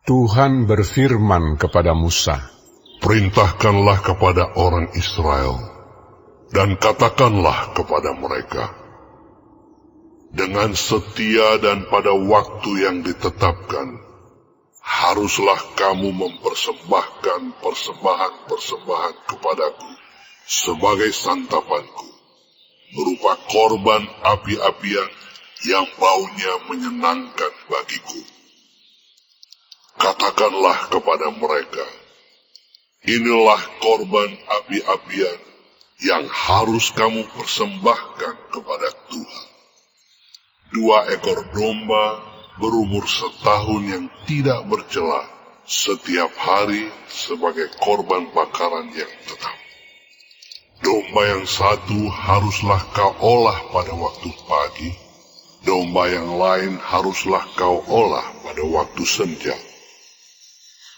Tuhan berfirman kepada Musa, "Perintahkanlah kepada orang Israel, dan katakanlah kepada mereka, dengan setia dan pada waktu yang ditetapkan, haruslah kamu mempersembahkan persembahan-persembahan kepadaku sebagai santapanku, berupa korban api-apian yang baunya menyenangkan bagiku. Katakanlah kepada mereka, inilah korban api-apian yang harus kamu persembahkan kepada Tuhan. 2 ekor domba berumur setahun yang tidak bercela setiap hari sebagai korban bakaran yang tetap. Domba yang satu haruslah kau olah pada waktu pagi, domba yang lain haruslah kau olah pada waktu senja.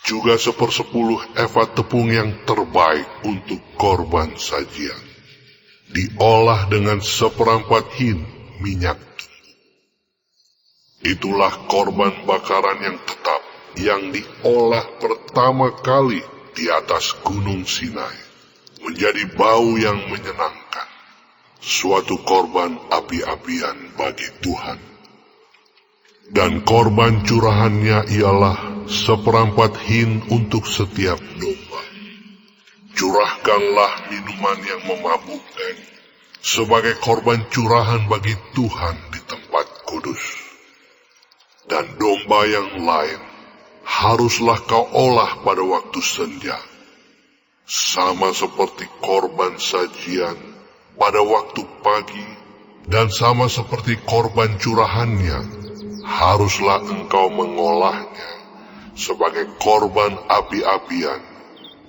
Juga 1/10 efa tepung yang terbaik untuk korban sajian, diolah dengan 1/4 hin minyak. Itulah korban bakaran yang tetap, yang diolah pertama kali di atas gunung Sinai, menjadi bau yang menyenangkan, suatu korban api-apian bagi Tuhan. Dan korban curahannya ialah 1/4 hin untuk setiap domba. Curahkanlah minuman yang memabukkan sebagai korban curahan bagi Tuhan di tempat kudus. Dan domba yang lain haruslah kau olah pada waktu senja, sama seperti korban sajian pada waktu pagi, dan sama seperti korban curahannya, haruslah engkau mengolahnya sebagai korban api-apian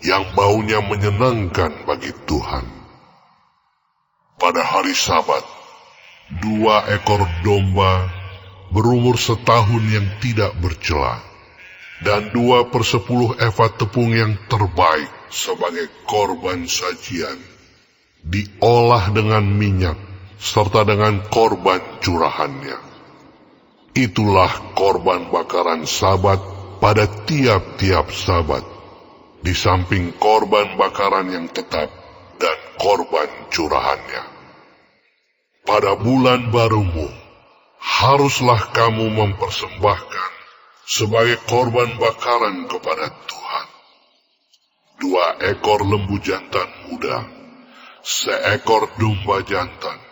yang baunya menyenangkan bagi Tuhan. Pada hari Sabat, 2 ekor domba berumur setahun yang tidak bercela, dan 2/10 efa tepung yang terbaik sebagai korban sajian, diolah dengan minyak, serta dengan korban curahannya. Itulah korban bakaran Sabat pada tiap-tiap Sabat, di samping korban bakaran yang tetap dan korban curahannya. Pada bulan barumu, haruslah kamu mempersembahkan sebagai korban bakaran kepada Tuhan 2 ekor lembu jantan muda, 1 ekor domba jantan,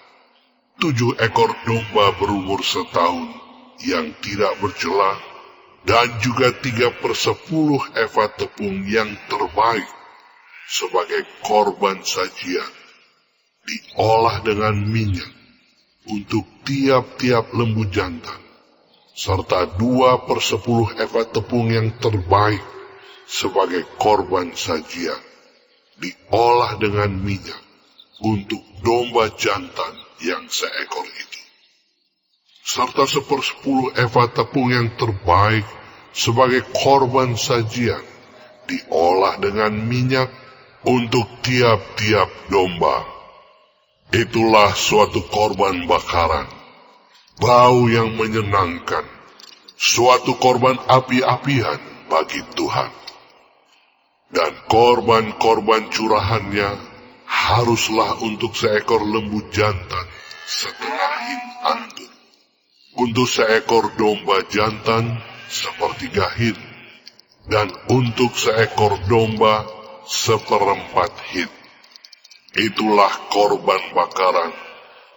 7 ekor domba berumur setahun yang tidak bercela, dan juga 3/10 efa tepung yang terbaik sebagai korban sajian, diolah dengan minyak untuk tiap-tiap lembu jantan, serta 2/10 efa tepung yang terbaik sebagai korban sajian, diolah dengan minyak untuk domba jantan yang 1 ekor itu, serta 1/10 efa tepung yang terbaik sebagai korban sajian, diolah dengan minyak untuk tiap-tiap domba. Itulah suatu korban bakaran, bau yang menyenangkan, suatu korban api-apian bagi Tuhan. Dan korban-korban curahannya haruslah untuk 1 ekor lembu jantan, 1/2 hin anggur, untuk 1 ekor domba jantan 1/3 hin, dan untuk 1 ekor domba 1/4 hin. Itulah korban bakaran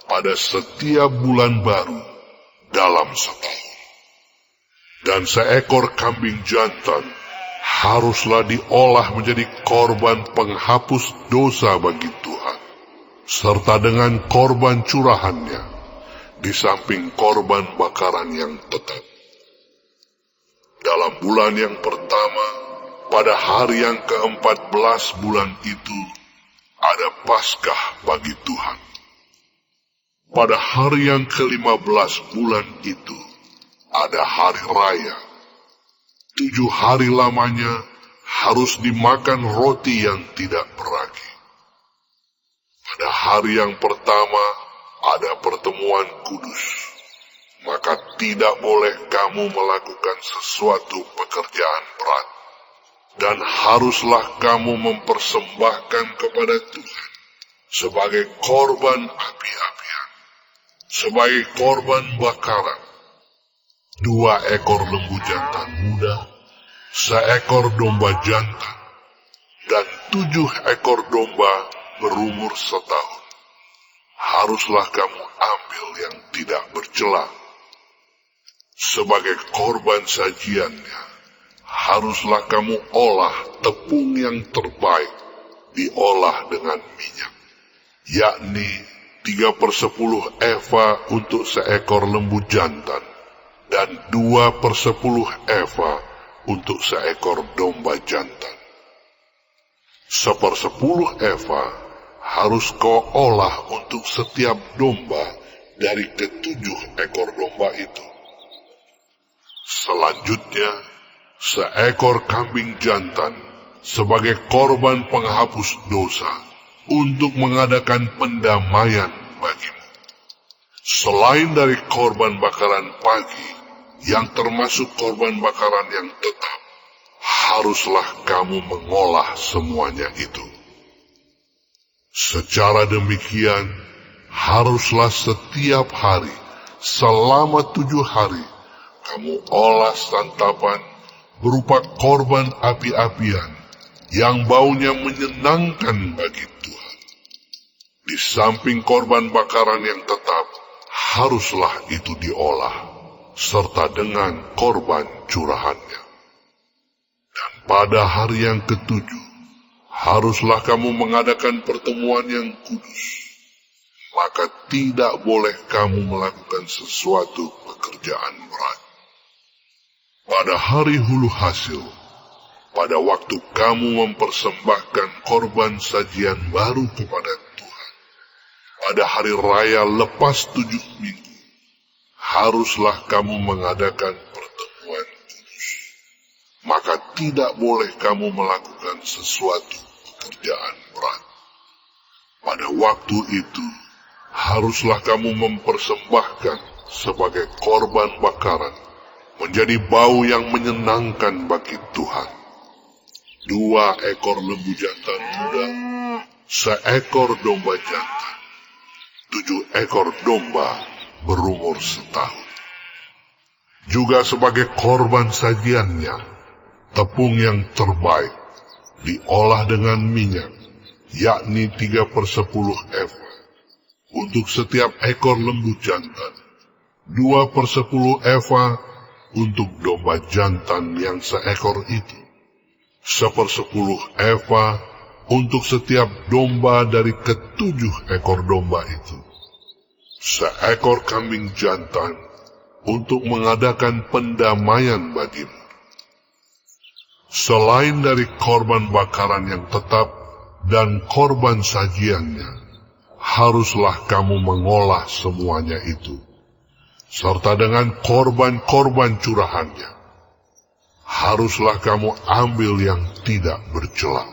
pada setiap bulan baru dalam setahun. Dan 1 ekor kambing jantan haruslah diolah menjadi korban penghapus dosa bagi Tuhan, serta dengan korban curahannya, di samping korban bakaran yang tetap. Dalam bulan yang pertama, pada hari yang ke-14 bulan itu, ada Paskah bagi Tuhan. Pada hari yang ke-15 bulan itu, ada hari raya. 7 hari lamanya harus dimakan roti yang tidak beragi. Pada hari yang pertama ada pertemuan kudus. maka tidak boleh kamu melakukan sesuatu pekerjaan berat. Dan haruslah kamu mempersembahkan kepada Tuhan sebagai korban api-apian, sebagai korban bakaran, 2 ekor lembu jantan muda, 1 ekor domba jantan, dan 7 ekor domba berumur setahun. Haruslah kamu ambil yang tidak bercela. Sebagai korban sajiannya, haruslah kamu olah tepung yang terbaik, diolah dengan minyak, yakni 3/10 eva untuk 1 ekor lembu jantan, dan 2/10 eva untuk 1 ekor domba jantan. 1/10 eva harus kau olah untuk setiap domba dari ke-7 ekor domba itu. Selanjutnya, 1 ekor kambing jantan sebagai korban penghapus dosa untuk mengadakan pendamaian bagimu. Selain dari korban bakaran pagi yang termasuk korban bakaran yang tetap, haruslah kamu mengolah semuanya itu. Secara demikian, haruslah setiap hari selama 7 hari kamu olah santapan berupa korban api-apian yang baunya menyenangkan bagi Tuhan. Di samping korban bakaran yang tetap, haruslah itu diolah, serta dengan korban curahannya. Dan pada hari yang ke-7, haruslah kamu mengadakan pertemuan yang kudus. Maka tidak boleh kamu melakukan sesuatu pekerjaan berat. Pada hari hulu hasil, pada waktu kamu mempersembahkan korban sajian baru kepada Tuhan, pada hari raya lepas 7 minggu, haruslah kamu mengadakan pertemuan kudus. Maka tidak boleh kamu melakukan sesuatu pekerjaan berat. Pada waktu itu, haruslah kamu mempersembahkan sebagai korban bakaran, menjadi bau yang menyenangkan bagi Tuhan, 2 ekor lembu jantan muda, 1 ekor domba jantan, 7 ekor domba berumur setahun. Juga sebagai korban sajiannya, tepung yang terbaik, diolah dengan minyak, yakni 3/10 eva, untuk setiap ekor lembu jantan, 2/10 eva untuk domba jantan yang 1 ekor itu, 1/10 eva untuk setiap domba dari ke-7 ekor domba itu, 1 ekor kambing jantan untuk mengadakan pendamaian bagimu. Selain dari korban bakaran yang tetap dan korban sajiannya, haruslah kamu mengolah semuanya itu, serta dengan korban-korban curahannya. Haruslah kamu ambil yang tidak bercela.